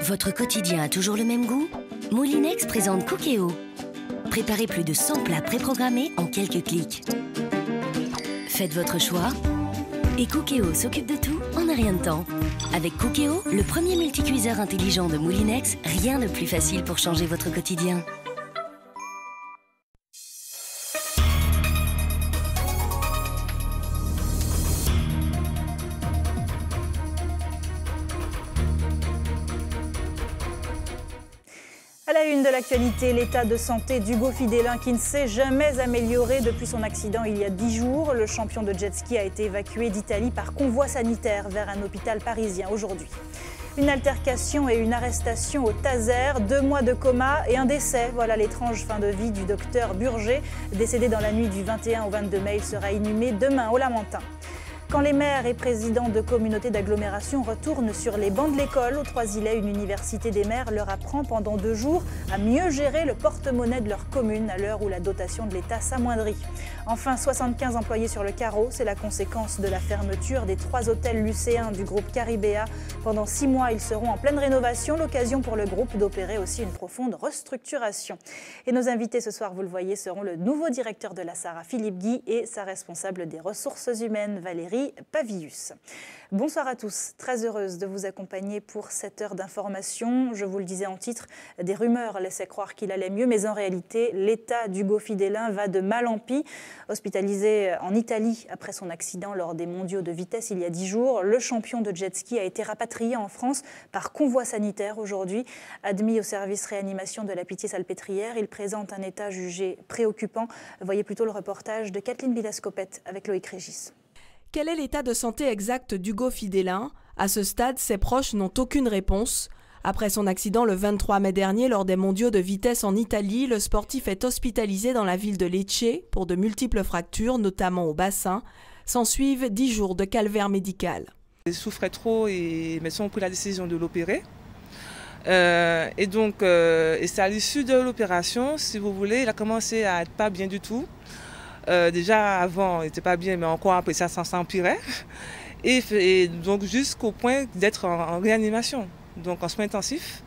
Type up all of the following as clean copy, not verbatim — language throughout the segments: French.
Votre quotidien a toujours le même goût? Moulinex présente Cookéo. Préparez plus de 100 plats préprogrammés en quelques clics. Faites votre choix et Cookéo s'occupe de tout en un rien de temps. Avec Cookéo, le premier multicuiseur intelligent de Moulinex, rien de plus facile pour changer votre quotidien. À la une de l'actualité, l'état de santé d'Hugo Fidélin qui ne s'est jamais amélioré depuis son accident il y a 10 jours. Le champion de jet ski a été évacué d'Italie par convoi sanitaire vers un hôpital parisien aujourd'hui. Une altercation et une arrestation au Taser, 2 mois de coma et un décès. Voilà l'étrange fin de vie du docteur Burger. Décédé dans la nuit du 21 au 22 mai, il sera inhumé demain au Lamentin. Quand les maires et présidents de communautés d'agglomération retournent sur les bancs de l'école, au Trois-Îlets, une université des maires leur apprend pendant 2 jours à mieux gérer le porte-monnaie de leur commune à l'heure où la dotation de l'État s'amoindrit. Enfin, 75 employés sur le carreau, c'est la conséquence de la fermeture des 3 hôtels lucéens du groupe Caribéa. Pendant 6 mois, ils seront en pleine rénovation, l'occasion pour le groupe d'opérer aussi une profonde restructuration. Et nos invités ce soir, vous le voyez, seront le nouveau directeur de la SARA, Philippe Guy, et sa responsable des ressources humaines, Valérie Pavius. Bonsoir à tous, très heureuse de vous accompagner pour cette heure d'information. Je vous le disais en titre, des rumeurs laissaient croire qu'il allait mieux, mais en réalité, l'état d'Hugo Fidélin va de mal en pis. Hospitalisé en Italie après son accident lors des mondiaux de vitesse il y a 10 jours, le champion de jet ski a été rapatrié en France par convoi sanitaire aujourd'hui. Admis au service réanimation de la Pitié-Salpêtrière, il présente un état jugé préoccupant. Voyez plutôt le reportage de Kathleen Villascopette avec Loïc Régis. Quel est l'état de santé exact d'Hugo Fidélin? À ce stade, ses proches n'ont aucune réponse. Après son accident le 23 mai dernier lors des mondiaux de vitesse en Italie, le sportif est hospitalisé dans la ville de Lecce pour de multiples fractures, notamment au bassin. S'ensuivent 10 jours de calvaire médical. Il souffrait trop et les médecins ont pris la décision de l'opérer. Et c'est à l'issue de l'opération, si vous voulez, il a commencé à être pas bien du tout. Déjà avant, il n'était pas bien, mais encore après ça s'empirait. Et donc jusqu'au point d'être en réanimation, donc en soins intensifs.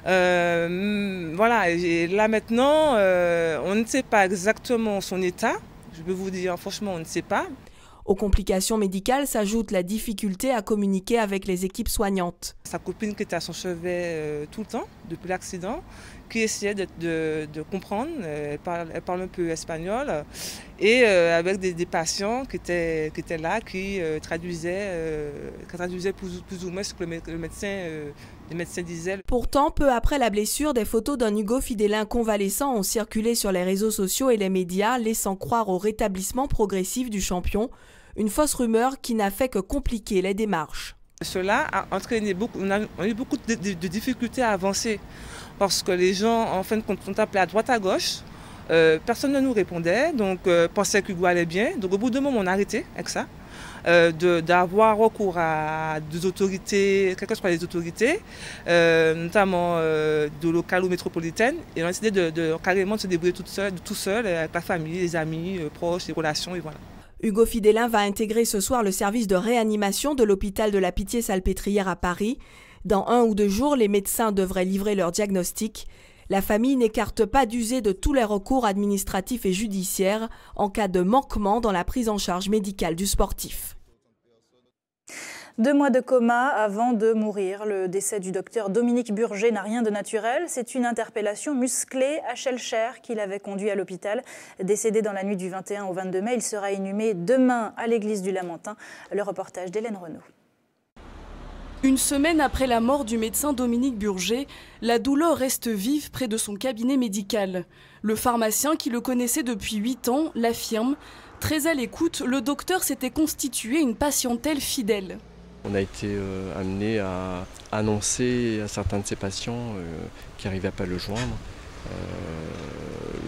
Voilà, et là maintenant, on ne sait pas exactement son état. Je peux vous dire, franchement, on ne sait pas. Aux complications médicales s'ajoute la difficulté à communiquer avec les équipes soignantes. Sa copine qui était à son chevet tout le temps, depuis l'accident, qui essayait de comprendre, elle parle un peu espagnol, et avec des patients qui étaient là, qui traduisaient plus ou moins ce que les médecins disaient. Pourtant, peu après la blessure, des photos d'un Hugo Fidélin convalescent ont circulé sur les réseaux sociaux et les médias, laissant croire au rétablissement progressif du champion. Une fausse rumeur qui n'a fait que compliquer les démarches. Cela a entraîné on a eu beaucoup de difficultés à avancer parce que les gens, en fin de compte, ont appelé à droite à gauche. Personne ne nous répondait, donc pensaient qu'Hugo allait bien. Donc au bout d'un moment, on a arrêté avec ça, d'avoir recours à des autorités, quelles que soient les autorités, notamment de locales ou métropolitaines. Et on a décidé carrément de se débrouiller tout seul, avec la famille, les amis, proches, les relations, et voilà. Hugo Fidélin va intégrer ce soir le service de réanimation de l'hôpital de la Pitié-Salpêtrière à Paris. Dans 1 ou 2 jours, les médecins devraient livrer leur diagnostic. La famille n'écarte pas d'user de tous les recours administratifs et judiciaires en cas de manquement dans la prise en charge médicale du sportif. 2 mois de coma avant de mourir. Le décès du docteur Dominique Burger n'a rien de naturel. C'est une interpellation musclée à Schellcher qui l'avait conduit à l'hôpital. Décédé dans la nuit du 21 au 22 mai, il sera inhumé demain à l'église du Lamentin. Le reportage d'Hélène Renaud. Une semaine après la mort du médecin Dominique Burger, la douleur reste vive près de son cabinet médical. Le pharmacien qui le connaissait depuis 8 ans l'affirme. Très à l'écoute, le docteur s'était constitué une patientèle fidèle. On a été amené à annoncer à certains de ces patients qui n'arrivaient pas à le joindre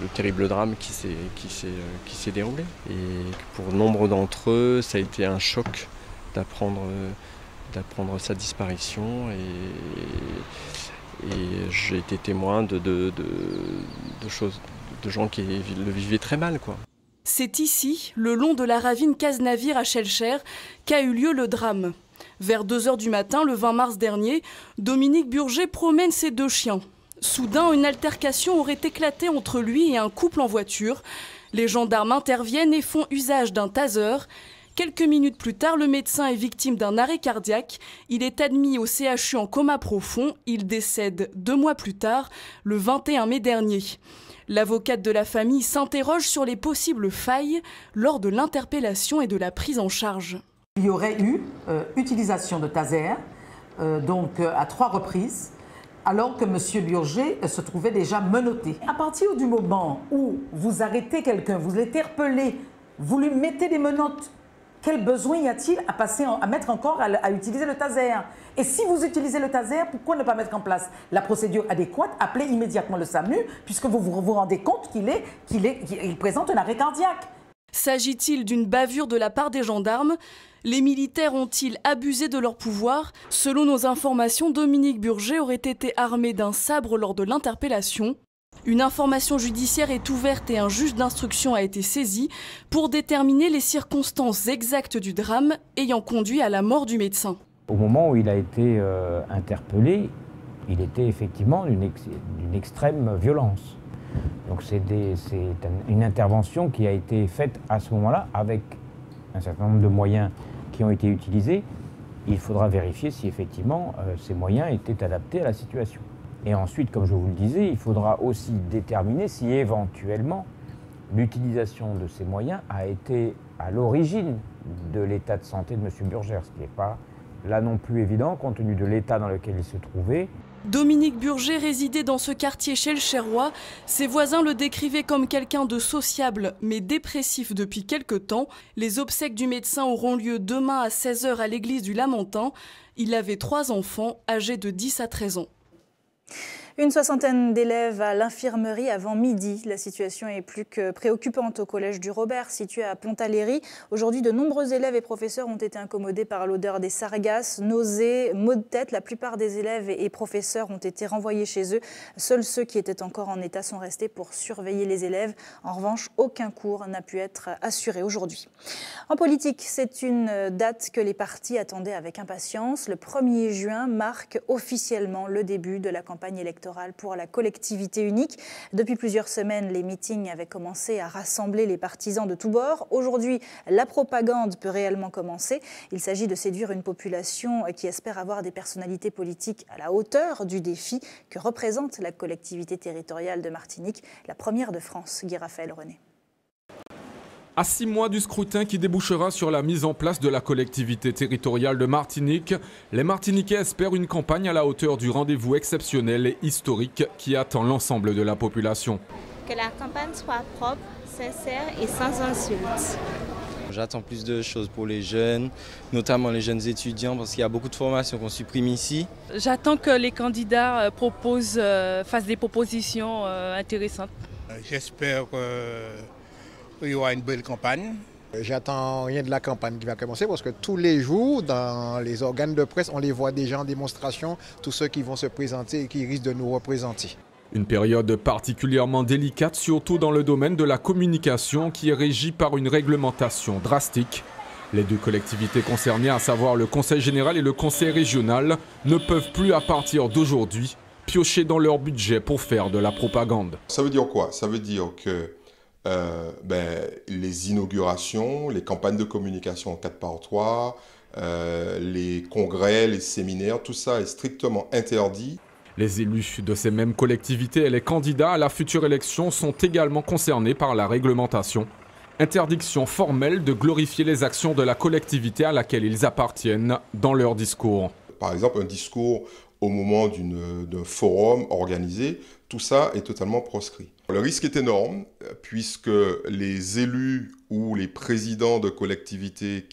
le terrible drame qui s'est déroulé. Et pour nombre d'entre eux, ça a été un choc d'apprendre sa disparition. Et j'ai été témoin de choses, de gens qui le vivaient très mal, quoi. C'est ici, le long de la ravine Cazenavir à Schellcher, qu'a eu lieu le drame. Vers 2 h du matin, le 20 mars dernier, Dominique Burger promène ses 2 chiens. Soudain, une altercation aurait éclaté entre lui et un couple en voiture. Les gendarmes interviennent et font usage d'un taser. Quelques minutes plus tard, le médecin est victime d'un arrêt cardiaque. Il est admis au CHU en coma profond. Il décède 2 mois plus tard, le 21 mai dernier. L'avocate de la famille s'interroge sur les possibles failles lors de l'interpellation et de la prise en charge. Il y aurait eu utilisation de taser, à 3 reprises, alors que M. Burger se trouvait déjà menotté. À partir du moment où vous arrêtez quelqu'un, vous l'interpellez, vous lui mettez des menottes, quel besoin y a-t-il à mettre encore à utiliser le taser? Et si vous utilisez le taser, pourquoi ne pas mettre en place la procédure adéquate? Appelez immédiatement le SAMU, puisque vous vous rendez compte qu'il présente un arrêt cardiaque. S'agit-il d'une bavure de la part des gendarmes? Les militaires ont-ils abusé de leur pouvoir? Selon nos informations, Dominique Burger aurait été armé d'un sabre lors de l'interpellation. Une information judiciaire est ouverte et un juge d'instruction a été saisi pour déterminer les circonstances exactes du drame ayant conduit à la mort du médecin. Au moment où il a été interpellé, il était effectivement d'une extrême violence. Donc c'est une intervention qui a été faite à ce moment-là avec un certain nombre de moyens qui ont été utilisés. Il faudra vérifier si effectivement ces moyens étaient adaptés à la situation. Et ensuite, comme je vous le disais, il faudra aussi déterminer si éventuellement l'utilisation de ces moyens a été à l'origine de l'état de santé de M. Burger, ce qui n'est pas là non plus évident compte tenu de l'état dans lequel il se trouvait. Dominique Burger résidait dans ce quartier chez le Chérois. Ses voisins le décrivaient comme quelqu'un de sociable mais dépressif depuis quelque temps. Les obsèques du médecin auront lieu demain à 16 h à l'église du Lamentin. Il avait 3 enfants âgés de 10 à 13 ans. Une 60aine d'élèves à l'infirmerie avant midi. La situation est plus que préoccupante au collège du Robert, situé à Pontaléry. Aujourd'hui, de nombreux élèves et professeurs ont été incommodés par l'odeur des sargasses, nausées, maux de tête. La plupart des élèves et professeurs ont été renvoyés chez eux. Seuls ceux qui étaient encore en état sont restés pour surveiller les élèves. En revanche, aucun cours n'a pu être assuré aujourd'hui. En politique, c'est une date que les partis attendaient avec impatience. Le 1er juin marque officiellement le début de la campagne électorale pour la collectivité unique. Depuis plusieurs semaines, les meetings avaient commencé à rassembler les partisans de tous bords. Aujourd'hui, la propagande peut réellement commencer. Il s'agit de séduire une population qui espère avoir des personnalités politiques à la hauteur du défi que représente la collectivité territoriale de Martinique, la première de France. Guy Raphaël René. À 6 mois du scrutin qui débouchera sur la mise en place de la collectivité territoriale de Martinique, les Martiniquais espèrent une campagne à la hauteur du rendez-vous exceptionnel et historique qui attend l'ensemble de la population. Que la campagne soit propre, sincère et sans insultes. J'attends plus de choses pour les jeunes, notamment les jeunes étudiants, parce qu'il y a beaucoup de formations qu'on supprime ici. J'attends que les candidats fassent des propositions intéressantes. J'espère qu'il y aura une belle campagne. J'attends rien de la campagne qui va commencer parce que tous les jours, dans les organes de presse, on les voit déjà en démonstration, tous ceux qui vont se présenter et qui risquent de nous représenter. Une période particulièrement délicate, surtout dans le domaine de la communication qui est régie par une réglementation drastique. Les 2 collectivités concernées, à savoir le Conseil général et le Conseil régional, ne peuvent plus à partir d'aujourd'hui piocher dans leur budget pour faire de la propagande. Ça veut dire quoi? Ça veut dire que les inaugurations, les campagnes de communication en 4x3, les congrès, les séminaires, tout ça est strictement interdit. Les élus de ces mêmes collectivités et les candidats à la future élection sont également concernés par la réglementation. Interdiction formelle de glorifier les actions de la collectivité à laquelle ils appartiennent dans leur discours. Par exemple, un discours au moment d'un forum organisé, tout ça est totalement proscrit. Le risque est énorme puisque les élus ou les présidents de collectivités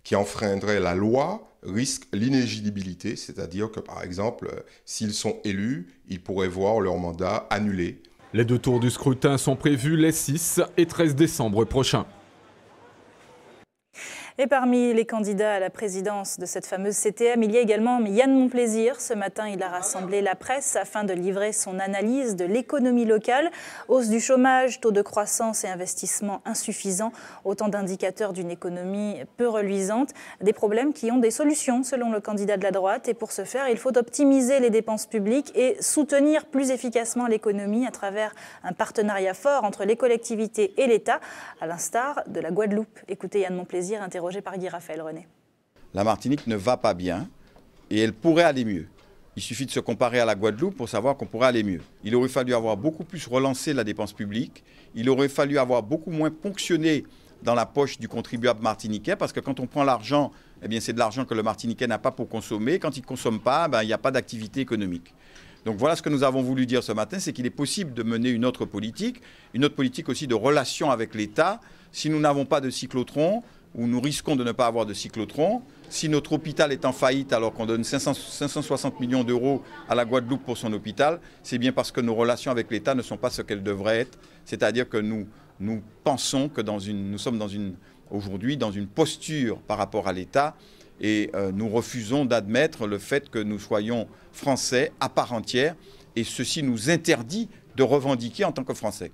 qui enfreindraient la loi risquent l'inéligibilité, c'est-à-dire que par exemple, s'ils sont élus, ils pourraient voir leur mandat annulé. Les 2 tours du scrutin sont prévus les 6 et 13 décembre prochains. Et parmi les candidats à la présidence de cette fameuse CTM, il y a également Yann Monplaisir. Ce matin, il a rassemblé la presse afin de livrer son analyse de l'économie locale. Hausse du chômage, taux de croissance et investissement insuffisants, autant d'indicateurs d'une économie peu reluisante. Des problèmes qui ont des solutions selon le candidat de la droite. Et pour ce faire, il faut optimiser les dépenses publiques et soutenir plus efficacement l'économie à travers un partenariat fort entre les collectivités et l'État, à l'instar de la Guadeloupe. Écoutez Yann Monplaisir, interrogé par Guy Raphaël. René. La Martinique ne va pas bien et elle pourrait aller mieux. Il suffit de se comparer à la Guadeloupe pour savoir qu'on pourrait aller mieux. Il aurait fallu avoir beaucoup plus relancé la dépense publique. Il aurait fallu avoir beaucoup moins ponctionné dans la poche du contribuable martiniquais, parce que quand on prend l'argent, eh bien c'est de l'argent que le Martiniquais n'a pas pour consommer. Quand il ne consomme pas, il n'y a pas d'activité économique. Donc voilà ce que nous avons voulu dire ce matin, c'est qu'il est possible de mener une autre politique aussi de relation avec l'État. Si nous n'avons pas de cyclotron, ou nous risquons de ne pas avoir de cyclotron, si notre hôpital est en faillite alors qu'on donne 560 millions d'euros à la Guadeloupe pour son hôpital, c'est bien parce que nos relations avec l'État ne sont pas ce qu'elles devraient être. C'est-à-dire que nous pensons que nous sommes aujourd'hui dans une posture par rapport à l'État et nous refusons d'admettre le fait que nous soyons français à part entière et ceci nous interdit de revendiquer en tant que Français.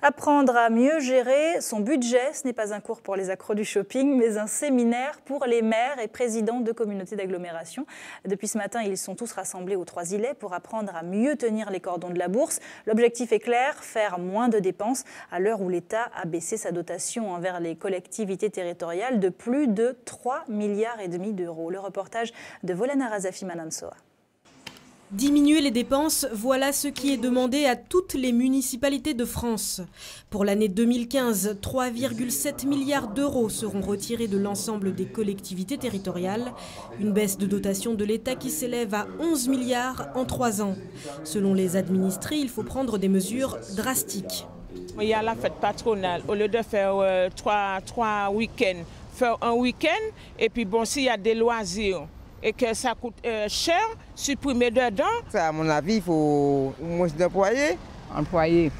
Apprendre à mieux gérer son budget, ce n'est pas un cours pour les accros du shopping, mais un séminaire pour les maires et présidents de communautés d'agglomération. Depuis ce matin, ils sont tous rassemblés aux Trois-Îlets pour apprendre à mieux tenir les cordons de la bourse. L'objectif est clair, faire moins de dépenses à l'heure où l'État a baissé sa dotation envers les collectivités territoriales de plus de 3,5 milliards d'euros. Le reportage de Volana Razafi Manansoa. Diminuer les dépenses, voilà ce qui est demandé à toutes les municipalités de France. Pour l'année 2015, 3,7 milliards d'euros seront retirés de l'ensemble des collectivités territoriales. Une baisse de dotation de l'État qui s'élève à 11 milliards en 3 ans. Selon les administrés, il faut prendre des mesures drastiques. Il y a la fête patronale. Au lieu de faire trois week-ends, faire un week-end et puis bon, s'il y a des loisirs et que ça coûte cher, supprimer dedans. À mon avis, il faut moins d'employés. Employés,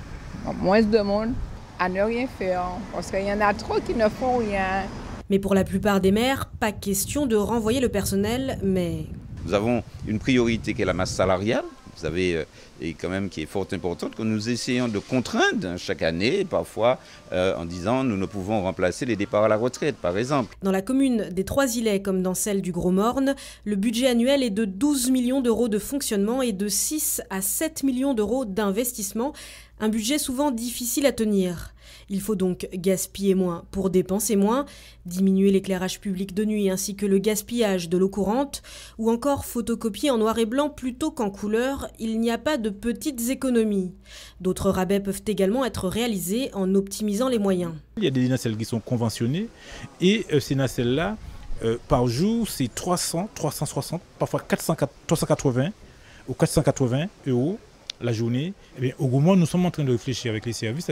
moins de monde à ne rien faire, parce qu'il y en a trop qui ne font rien. Mais pour la plupart des maires, pas question de renvoyer le personnel, mais... Nous avons une priorité qui est la masse salariale, vous savez, et quand même qui est fort importante, que nous essayons de contraindre chaque année, parfois en disant nous ne pouvons remplacer les départs à la retraite, par exemple. Dans la commune des Trois-Îlets, comme dans celle du Gros-Morne, le budget annuel est de 12 millions d'euros de fonctionnement et de 6 à 7 millions d'euros d'investissement. Un budget souvent difficile à tenir. Il faut donc gaspiller moins pour dépenser moins, diminuer l'éclairage public de nuit ainsi que le gaspillage de l'eau courante, ou encore photocopier en noir et blanc plutôt qu'en couleur. Il n'y a pas de petites économies. D'autres rabais peuvent également être réalisés en optimisant les moyens. Il y a des nacelles qui sont conventionnées et ces nacelles-là, par jour, c'est 300, 360, parfois 380 ou 480 euros la journée. Eh bien, au moment, nous sommes en train de réfléchir avec les services,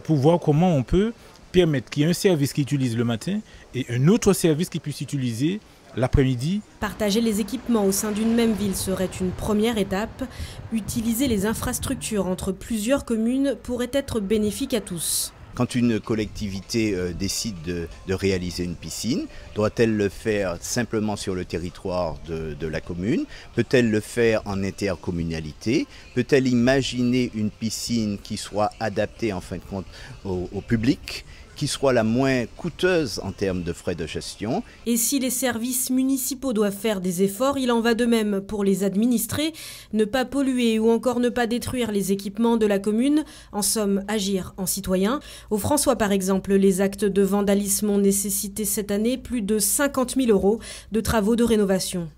pour voir comment on peut permettre qu'il y ait un service qui utilise le matin et un autre service qui puisse utiliser l'après-midi. Partager les équipements au sein d'une même ville serait une première étape. Utiliser les infrastructures entre plusieurs communes pourrait être bénéfique à tous. Quand une collectivité décide de réaliser une piscine, doit-elle le faire simplement sur le territoire de la commune? Peut-elle le faire en intercommunalité? Peut-elle imaginer une piscine qui soit adaptée en fin de compte au public, qui soit la moins coûteuse en termes de frais de gestion? Et si les services municipaux doivent faire des efforts, il en va de même pour les administrés. Ne pas polluer ou encore ne pas détruire les équipements de la commune, en somme agir en citoyen. Au François par exemple, les actes de vandalisme ont nécessité cette année plus de 50 000 euros de travaux de rénovation.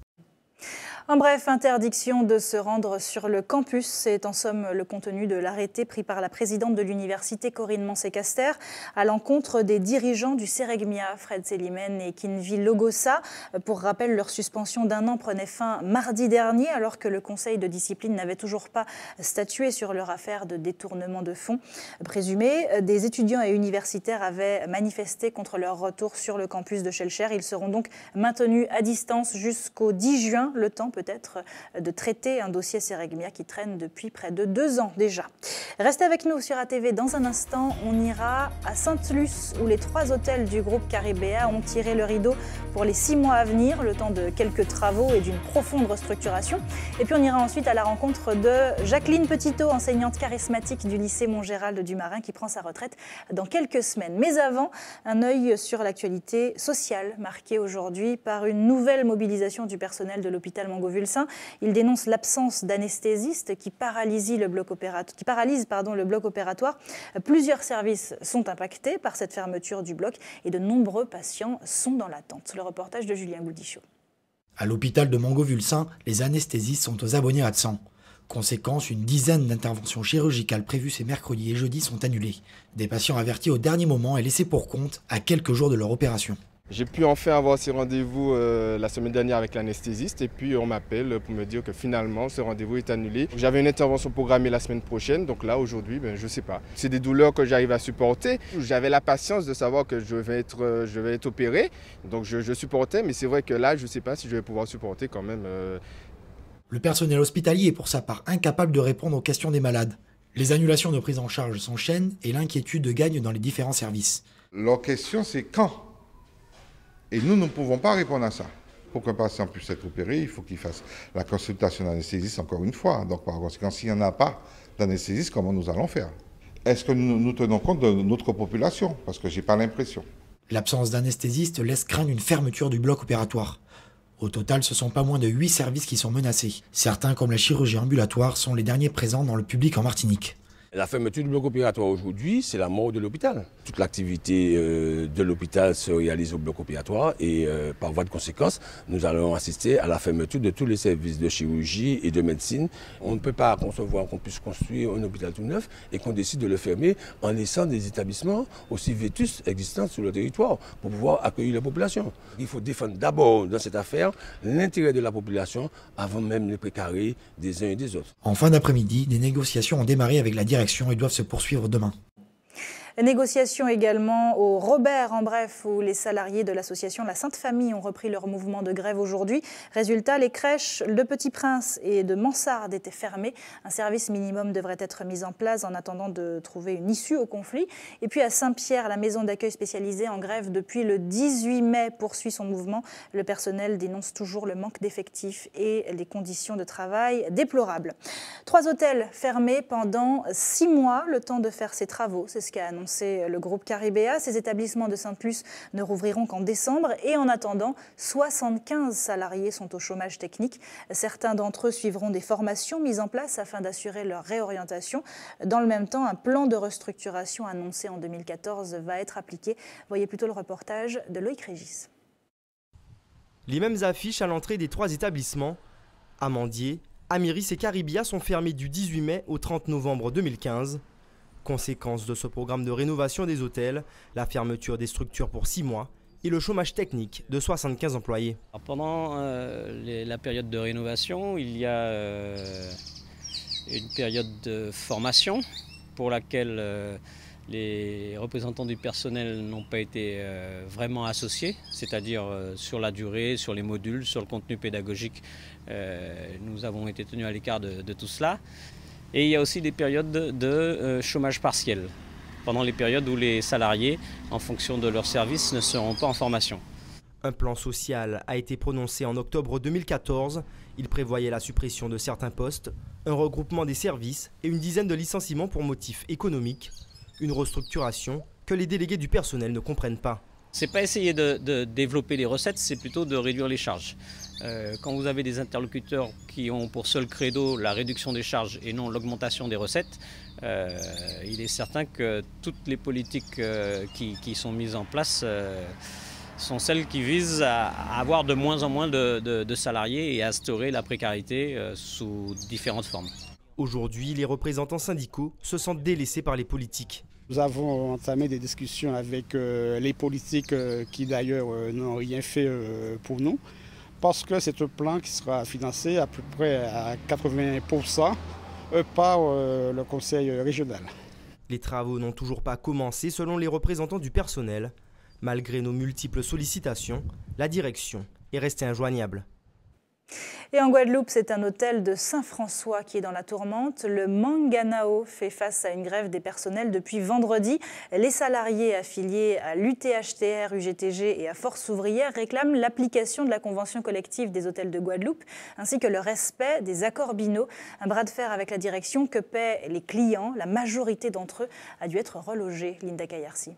En bref, interdiction de se rendre sur le campus. C'est en somme le contenu de l'arrêté pris par la présidente de l'université, Corinne Mancé-Caster, à l'encontre des dirigeants du Ceregmia, Fred Selimène et Kinvi Logosa. Pour rappel, leur suspension d'1 an prenait fin mardi dernier, alors que le conseil de discipline n'avait toujours pas statué sur leur affaire de détournement de fonds présumé. Des étudiants et universitaires avaient manifesté contre leur retour sur le campus de Schellcher. Ils seront donc maintenus à distance jusqu'au 10 juin, le temps peut-être de traiter un dossier Serregmia qui traîne depuis près de 2 ans déjà. Restez avec nous sur ATV. Dans un instant, on ira à Sainte-Luce où les 3 hôtels du groupe Caribéa ont tiré le rideau pour les 6 mois à venir, le temps de quelques travaux et d'une profonde restructuration. Et puis on ira ensuite à la rencontre de Jacqueline Petitot, enseignante charismatique du lycée Montgérald du Marin qui prend sa retraite dans quelques semaines. Mais avant, un œil sur l'actualité sociale marquée aujourd'hui par une nouvelle mobilisation du personnel de l'hôpital Mangovulsin. Il dénonce l'absence d'anesthésistes qui paralyse le bloc opératoire. Plusieurs services sont impactés par cette fermeture du bloc et de nombreux patients sont dans l'attente. Le reportage de Julien Goudichaud. À l'hôpital de Mangovulsin, les anesthésistes sont aux abonnés absents. Conséquence, une dizaine d'interventions chirurgicales prévues ces mercredis et jeudis sont annulées. Des patients avertis au dernier moment et laissés pour compte à quelques jours de leur opération. J'ai pu enfin avoir ce rendez-vous la semaine dernière avec l'anesthésiste et puis on m'appelle pour me dire que finalement ce rendez-vous est annulé. J'avais une intervention programmée la semaine prochaine, donc là aujourd'hui, je ne sais pas. C'est des douleurs que j'arrive à supporter. J'avais la patience de savoir que je vais être opéré, donc je supportais, mais c'est vrai que là je ne sais pas si je vais pouvoir supporter quand même. Le personnel hospitalier est pour sa part incapable de répondre aux questions des malades. Les annulations de prise en charge s'enchaînent et l'inquiétude gagne dans les différents services. Leur question c'est quand ? Et nous ne pouvons pas répondre à ça. Pour qu'un patient puisse être opéré, il faut qu'il fasse la consultation d'anesthésiste encore une fois. Donc par conséquent, s'il n'y en a pas d'anesthésiste, comment nous allons faire ? Est-ce que nous tenons compte de notre population ? Parce que je n'ai pas l'impression. L'absence d'anesthésiste laisse craindre une fermeture du bloc opératoire. Au total, ce sont pas moins de 8 services qui sont menacés. Certains, comme la chirurgie ambulatoire, sont les derniers présents dans le public en Martinique. La fermeture du bloc opératoire aujourd'hui, c'est la mort de l'hôpital. Toute l'activité de l'hôpital se réalise au bloc opératoire et par voie de conséquence, nous allons assister à la fermeture de tous les services de chirurgie et de médecine. On ne peut pas concevoir qu'on puisse construire un hôpital tout neuf et qu'on décide de le fermer en laissant des établissements aussi vétustes existants sur le territoire pour pouvoir accueillir la population. Il faut défendre d'abord dans cette affaire l'intérêt de la population avant même les précarés des uns et des autres. En fin d'après-midi, des négociations ont démarré avec la direction et doivent se poursuivre demain. Négociations également au Robert, en bref, où les salariés de l'association La Sainte Famille ont repris leur mouvement de grève aujourd'hui. Résultat, les crèches de Petit Prince et de Mansarde étaient fermées. Un service minimum devrait être mis en place en attendant de trouver une issue au conflit. Et puis à Saint-Pierre, la maison d'accueil spécialisée en grève depuis le 18 mai poursuit son mouvement. Le personnel dénonce toujours le manque d'effectifs et les conditions de travail déplorables. 3 hôtels fermés pendant 6 mois, le temps de faire ses travaux. C'est ce qu'a annoncé le groupe Caribéa. Ces établissements de Sainte-Luce ne rouvriront qu'en décembre et en attendant, 75 salariés sont au chômage technique. Certains d'entre eux suivront des formations mises en place afin d'assurer leur réorientation. Dans le même temps, un plan de restructuration annoncé en 2014 va être appliqué. Voyez plutôt le reportage de Loïc Régis. Les mêmes affiches à l'entrée des 3 établissements. Amandier, Amiris et Caribéa sont fermés du 18 mai au 30 novembre 2015. Conséquence de ce programme de rénovation des hôtels, la fermeture des structures pour 6 mois et le chômage technique de 75 employés. Pendant la période de rénovation, il y a une période de formation pour laquelle les représentants du personnel n'ont pas été vraiment associés, c'est-à-dire sur la durée, sur les modules, sur le contenu pédagogique. Nous avons été tenus à l'écart de tout cela. Et il y a aussi des périodes de chômage partiel, pendant les périodes où les salariés, en fonction de leur service, ne seront pas en formation. Un plan social a été prononcé en octobre 2014. Il prévoyait la suppression de certains postes, un regroupement des services et une dizaine de licenciements pour motifs économiques. Une restructuration que les délégués du personnel ne comprennent pas. Ce n'est pas essayer de développer les recettes, c'est plutôt de réduire les charges. Quand vous avez des interlocuteurs qui ont pour seul credo la réduction des charges et non l'augmentation des recettes, il est certain que toutes les politiques qui sont mises en place sont celles qui visent à avoir de moins en moins de salariés et à instaurer la précarité sous différentes formes. Aujourd'hui, les représentants syndicaux se sentent délaissés par les politiques. Nous avons entamé des discussions avec les politiques qui d'ailleurs n'ont rien fait pour nous, parce que c'est un plan qui sera financé à peu près à 80% par le conseil régional. Les travaux n'ont toujours pas commencé selon les représentants du personnel. Malgré nos multiples sollicitations, la direction est restée injoignable. Et en Guadeloupe, c'est un hôtel de Saint-François qui est dans la tourmente. Le Manganao fait face à une grève des personnels depuis vendredi. Les salariés affiliés à l'UTHTR, UGTG et à Force ouvrière réclament l'application de la convention collective des hôtels de Guadeloupe ainsi que le respect des accords binaux. Un bras de fer avec la direction que paient les clients. La majorité d'entre eux a dû être relogée. Linda Kayarsi.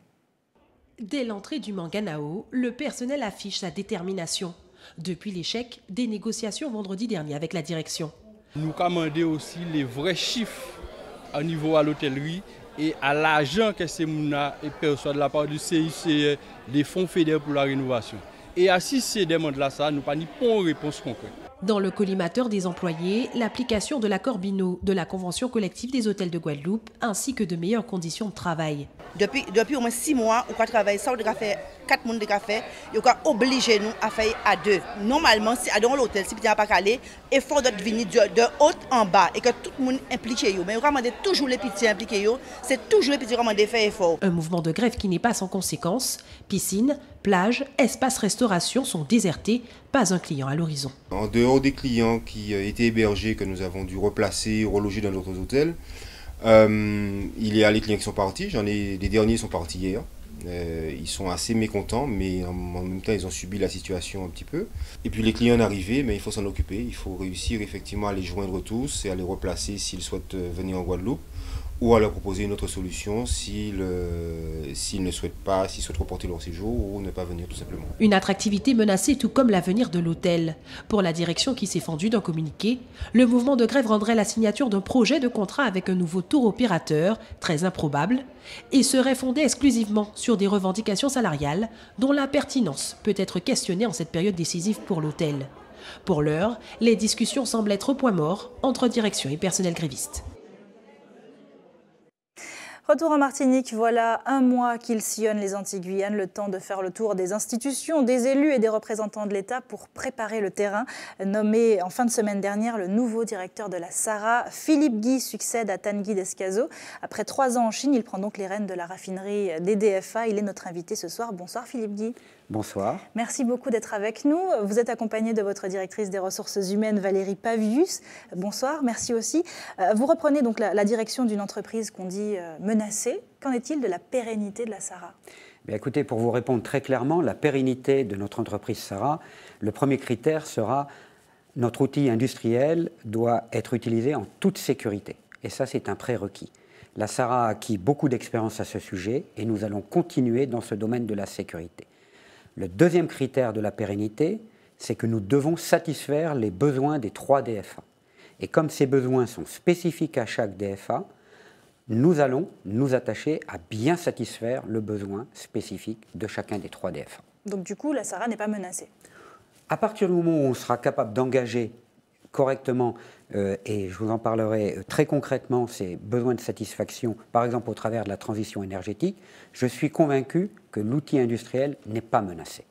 Dès l'entrée du Manganao, le personnel affiche sa détermination. Depuis l'échec des négociations vendredi dernier avec la direction. Nous commandons aussi les vrais chiffres au niveau à l'hôtellerie et à l'argent que ces gens perçoivent de la part du CICE, des fonds fédéraux pour la rénovation. Et à ces demandes-là, nous n'avons pas de réponse concrète. Dans le collimateur des employés, l'application de l'accord binaux de la convention collective des hôtels de Guadeloupe ainsi que de meilleures conditions de travail. Depuis au moins 6 mois, on va travailler ça, on va faire 4 personnes de café, et on va obliger nous à faire à 2. Normalement, si dans l'hôtel, si on n'a pas calé, il faut venir de haut en bas et que tout le monde impliqué. Mais on va demander toujours les petits impliqués, c'est toujours les petits qui vont demander faire effort. Un mouvement de grève qui n'est pas sans conséquences. Piscine, plage, espace restauration sont désertés, pas un client à l'horizon. En dehors des clients qui étaient hébergés, que nous avons dû replacer, reloger dans d'autres hôtels, il y a les clients qui sont partis, les derniers sont partis hier. Ils sont assez mécontents, mais en même temps ils ont subi la situation un petit peu. Et puis les clients arrivés, mais il faut s'en occuper, il faut réussir effectivement à les joindre tous et à les replacer s'ils souhaitent venir en Guadeloupe, ou à leur proposer une autre solution s'ils ne souhaitent pas, s'ils souhaitent reporter leur séjour ou ne pas venir tout simplement. Une attractivité menacée tout comme l'avenir de l'hôtel. Pour la direction qui s'est fendue d'un communiqué, le mouvement de grève rendrait la signature d'un projet de contrat avec un nouveau tour opérateur, très improbable, et serait fondé exclusivement sur des revendications salariales dont la pertinence peut être questionnée en cette période décisive pour l'hôtel. Pour l'heure, les discussions semblent être au point mort entre direction et personnel gréviste. Retour en Martinique, voilà un mois qu'il sillonne les Antilles-Guyane, le temps de faire le tour des institutions, des élus et des représentants de l'État pour préparer le terrain. Nommé en fin de semaine dernière, le nouveau directeur de la SARA, Philippe Guy, succède à Tanguy Descazo. Après 3 ans en Chine, il prend donc les rênes de la raffinerie d'EDFA. Il est notre invité ce soir. Bonsoir Philippe Guy. Bonsoir. Merci beaucoup d'être avec nous. Vous êtes accompagné de votre directrice des ressources humaines, Valérie Pavius. Bonsoir, merci aussi. Vous reprenez donc la direction d'une entreprise qu'on dit menacée. Qu'en est-il de la pérennité de la SARA ? Écoutez, pour vous répondre très clairement, la pérennité de notre entreprise SARA, le premier critère sera notre outil industriel doit être utilisé en toute sécurité. Et ça, c'est un prérequis. La SARA a acquis beaucoup d'expérience à ce sujet et nous allons continuer dans ce domaine de la sécurité. Le deuxième critère de la pérennité, c'est que nous devons satisfaire les besoins des 3 DFA. Et comme ces besoins sont spécifiques à chaque DFA, nous allons nous attacher à bien satisfaire le besoin spécifique de chacun des 3 DFA. Donc du coup, la SARA n'est pas menacée. À partir du moment où on sera capable d'engager correctement, et je vous en parlerai très concrètement, ces besoins de satisfaction, par exemple au travers de la transition énergétique, je suis convaincu que l'outil industriel n'est pas menacé.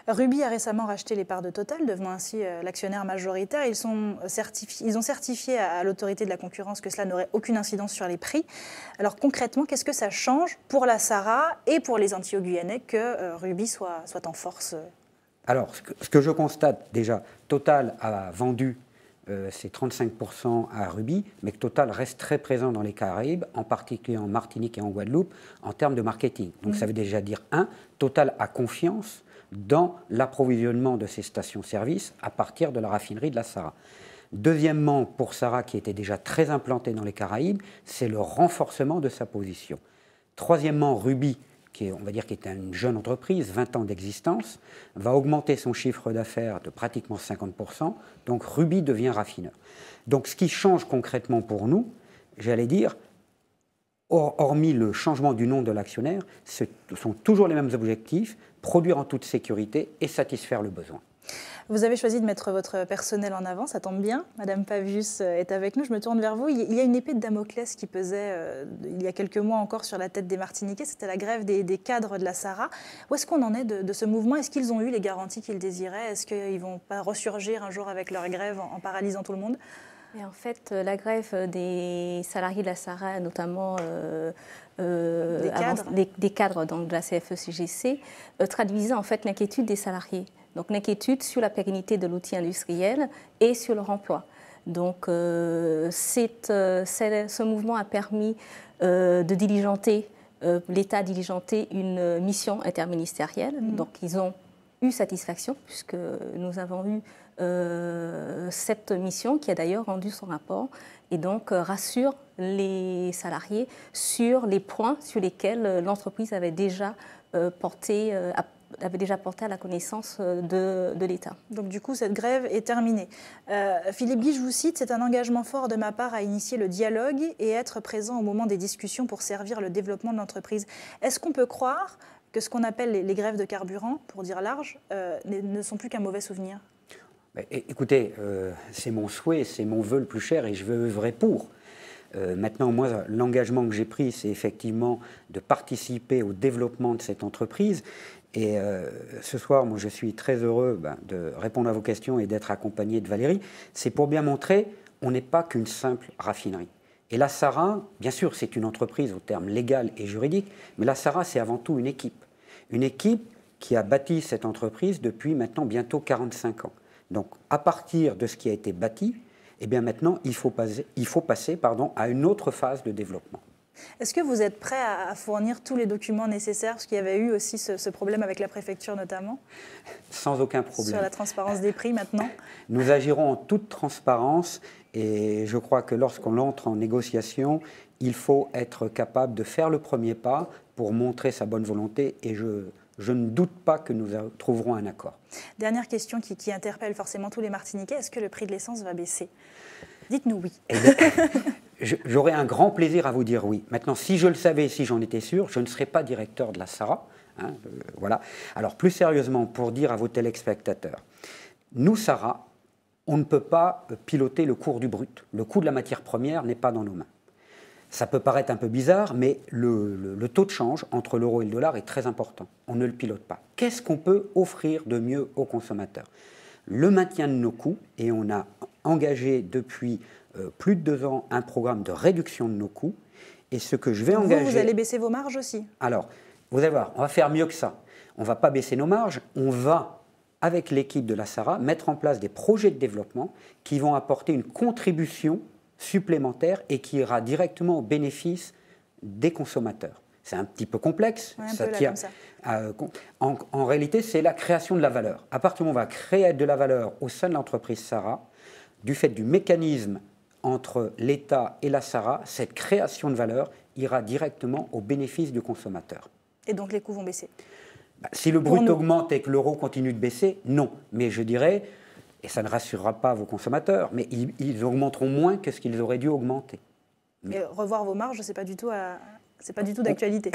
Ruby a récemment racheté les parts de Total, devenant ainsi l'actionnaire majoritaire. Ils ont certifié à l'autorité de la concurrence que cela n'aurait aucune incidence sur les prix. Alors concrètement, qu'est-ce que ça change pour la SARA et pour les Antilles-Guyanais que Ruby soit en force ? Alors, ce que je constate déjà, Total a vendu c'est 35% à Ruby, mais que Total reste très présent dans les Caraïbes, en particulier en Martinique et en Guadeloupe, en termes de marketing. Donc ça veut déjà dire, Total a confiance dans l'approvisionnement de ces stations-service à partir de la raffinerie de la SARA. Deuxièmement, pour SARA, qui était déjà très implantée dans les Caraïbes, c'est le renforcement de sa position. Troisièmement, Ruby, on va dire qui est une jeune entreprise, 20 ans d'existence, va augmenter son chiffre d'affaires de pratiquement 50%, donc Ruby devient raffineur. Donc ce qui change concrètement pour nous, j'allais dire, hormis le changement du nom de l'actionnaire, ce sont toujours les mêmes objectifs, produire en toute sécurité et satisfaire le besoin. Vous avez choisi de mettre votre personnel en avant, ça tombe bien. Madame Pavius est avec nous, je me tourne vers vous. Il y a une épée de Damoclès qui pesait il y a quelques mois encore sur la tête des Martiniquais, c'était la grève des cadres de la SARA. Où est-ce qu'on en est de ce mouvement ? Est-ce qu'ils ont eu les garanties qu'ils désiraient ? Est-ce qu'ils ne vont pas ressurgir un jour avec leur grève en paralysant tout le monde ? Et en fait, la grève des salariés de la SARA, notamment des cadres donc, de la CFE-CGC, traduisait en fait l'inquiétude des salariés. Donc l'inquiétude sur la pérennité de l'outil industriel et sur leur emploi. Donc ce mouvement a permis de diligenter, l'État a diligenté une mission interministérielle. Donc ils ont eu satisfaction puisque nous avons eu cette mission qui a d'ailleurs rendu son rapport et donc rassure les salariés sur les points sur lesquels l'entreprise avait déjà porté à la connaissance de l'État. Donc du coup, cette grève est terminée. Philippe Guy, je vous cite, c'est un engagement fort de ma part à initier le dialogue et être présent au moment des discussions pour servir le développement de l'entreprise. Est-ce qu'on peut croire que ce qu'on appelle les grèves de carburant, pour dire large, ne sont plus qu'un mauvais souvenir? Écoutez, c'est mon souhait, c'est mon vœu le plus cher et je veux œuvrer pour. Maintenant, moi, l'engagement que j'ai pris, c'est effectivement de participer au développement de cette entreprise. Et ce soir, moi, je suis très heureux de répondre à vos questions et d'être accompagné de Valérie. C'est pour bien montrer, on n'est pas qu'une simple raffinerie. Et la SARA, bien sûr, c'est une entreprise au terme légal et juridique, mais la SARA, c'est avant tout une équipe. Une équipe qui a bâti cette entreprise depuis maintenant bientôt 45 ans. Donc, à partir de ce qui a été bâti, eh bien maintenant, il faut passer à une autre phase de développement. Est-ce que vous êtes prêt à fournir tous les documents nécessaires, parce qu'il y avait eu aussi ce problème avec la préfecture notamment? Sans aucun problème. Sur la transparence des prix maintenant? Nous agirons en toute transparence et je crois que lorsqu'on entre en négociation, il faut être capable de faire le premier pas pour montrer sa bonne volonté et je ne doute pas que nous trouverons un accord. Dernière question qui interpelle forcément tous les Martiniquais, est-ce que le prix de l'essence va baisser? Dites-nous oui. J'aurais un grand plaisir à vous dire oui. Maintenant, si je le savais, si j'en étais sûr, je ne serais pas directeur de la SARA. Voilà. Alors, plus sérieusement, pour dire à vos téléspectateurs, nous, SARA, on ne peut pas piloter le cours du brut. Le coût de la matière première n'est pas dans nos mains. Ça peut paraître un peu bizarre, mais le taux de change entre l'euro et le dollar est très important. On ne le pilote pas. Qu'est-ce qu'on peut offrir de mieux aux consommateurs? Le maintien de nos coûts, et on a engagé depuis plus de 2 ans un programme de réduction de nos coûts. Et ce que je vais engager... Vous allez baisser vos marges aussi? Alors, vous allez voir, on va faire mieux que ça. On ne va pas baisser nos marges, on va, avec l'équipe de la SARA, mettre en place des projets de développement qui vont apporter une contribution supplémentaire et qui ira directement au bénéfice des consommateurs. C'est un petit peu complexe. Ouais, ça tient. En réalité, c'est la création de la valeur. À partir du moment où on va créer de la valeur au sein de l'entreprise SARA, du fait du mécanisme entre l'État et la SARA, cette création de valeur ira directement au bénéfice du consommateur. Et donc les coûts vont baisser? Si le brut augmente et que l'euro continue de baisser, non. Mais je dirais, et ça ne rassurera pas vos consommateurs, mais ils augmenteront moins que ce qu'ils auraient dû augmenter. Mais revoir vos marges, c'est pas du tout d'actualité.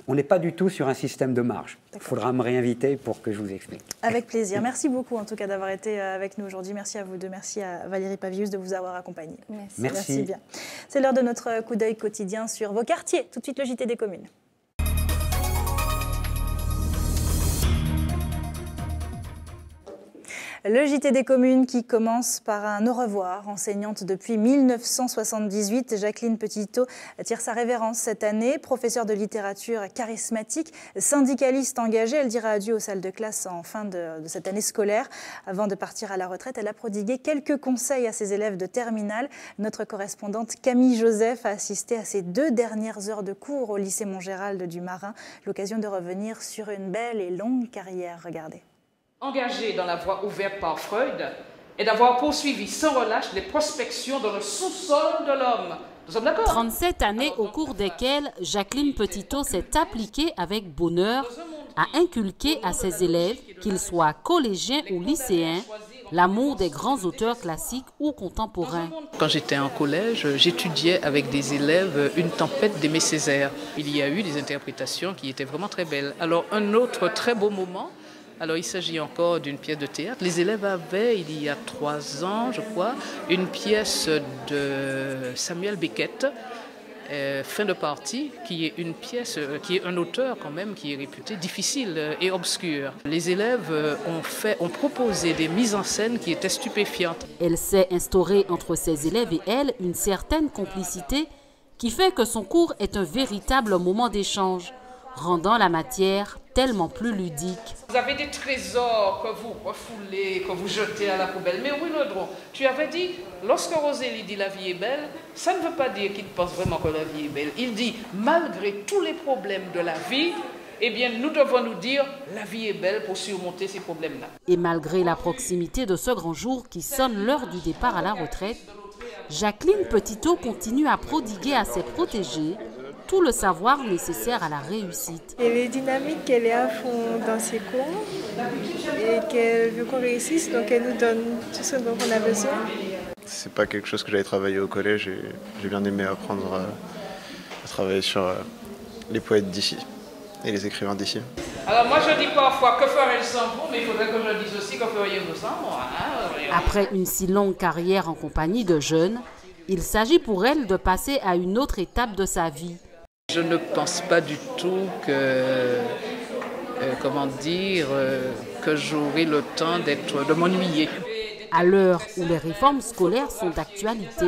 On n'est pas du tout sur un système de marge. Il faudra me réinviter pour que je vous explique. Avec plaisir. Merci beaucoup en tout cas d'avoir été avec nous aujourd'hui. Merci à vous deux. Merci à Valérie Pavius de vous avoir accompagné. Merci bien. C'est l'heure de notre coup d'œil quotidien sur vos quartiers. Tout de suite le JT des communes. Le JT des communes qui commence par un au revoir. Enseignante depuis 1978, Jacqueline Petitot tire sa révérence cette année. Professeure de littérature charismatique, syndicaliste engagée, elle dira adieu aux salles de classe en fin de cette année scolaire. Avant de partir à la retraite, elle a prodigué quelques conseils à ses élèves de terminale. Notre correspondante Camille Joseph a assisté à ses 2 dernières heures de cours au lycée Montgérald du Marin. L'occasion de revenir sur une belle et longue carrière. Regardez. Engagé dans la voie ouverte par Freud et d'avoir poursuivi sans relâche les prospections dans le sous-sol de l'homme. Nous sommes d'accord? 37 années au cours desquelles Jacqueline Petitot s'est appliquée avec bonheur à inculquer à ses élèves, qu'ils soient collégiens ou lycéens, l'amour des grands auteurs classiques ou contemporains. Quand j'étais en collège, j'étudiais avec des élèves Une tempête d'Aimé Césaire. Il y a eu des interprétations qui étaient vraiment très belles. Alors un autre très beau moment, alors il s'agit encore d'une pièce de théâtre. Les élèves avaient, il y a 3 ans, je crois, une pièce de Samuel Beckett, Fin de partie, qui est une pièce, qui est un auteur quand même, qui est réputé difficile et obscur. Les élèves ont proposé des mises en scène qui étaient stupéfiantes. Elle s'est instaurée entre ses élèves et elle une certaine complicité qui fait que son cours est un véritable moment d'échange. rendant la matière tellement plus ludique. Vous avez des trésors que vous refoulez, que vous jetez à la poubelle. Mais oui, Ledron, tu avais dit, lorsque Rosélie dit la vie est belle, ça ne veut pas dire qu'il pense vraiment que la vie est belle. Il dit, malgré tous les problèmes de la vie, eh bien, nous devons nous dire, la vie est belle pour surmonter ces problèmes-là. Et malgré la proximité de ce grand jour qui sonne l'heure du départ à la retraite, Jacqueline Petitot continue à prodiguer à ses protégés tout le savoir nécessaire à la réussite. Elle est dynamique, elle est à fond dans ses cours et qu'elle veut qu'on réussisse, donc elle nous donne tout ce dont on a besoin. C'est pas quelque chose que j'avais travaillé au collège et j'ai bien aimé apprendre à travailler sur les poètes d'ici et les écrivains d'ici. Alors moi je dis parfois que ferait-elle sans vous, mais il faudrait que je dise aussi que feriez-vous sans moi. Après une si longue carrière en compagnie de jeunes, il s'agit pour elle de passer à une autre étape de sa vie. Je ne pense pas du tout que, que j'aurai le temps de m'ennuyer. À l'heure où les réformes scolaires sont d'actualité,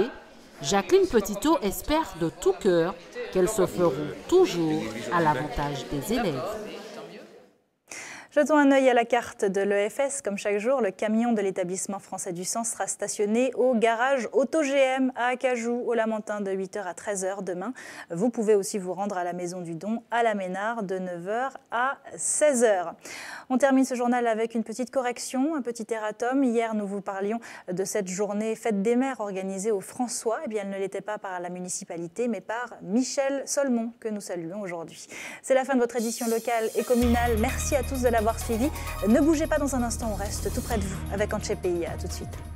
Jacqueline Petitot espère de tout cœur qu'elles se feront toujours à l'avantage des élèves. Jetons un œil à la carte de l'EFS. Comme chaque jour, le camion de l'établissement français du sang sera stationné au garage AutoGM à Acajou, au Lamentin, de 8h à 13h demain. Vous pouvez aussi vous rendre à la Maison du Don, à la Ménard, de 9h à 16h. On termine ce journal avec une petite correction, un petit erratum. Hier, nous vous parlions de cette journée Fête des mères organisée au François. Eh bien, elle ne l'était pas par la municipalité, mais par Michel Solmon, que nous saluons aujourd'hui. C'est la fin de votre édition locale et communale. Merci à tous de l'avoir suivi. Ne bougez pas, dans un instant, on reste tout près de vous avec Anche Pays. À tout de suite.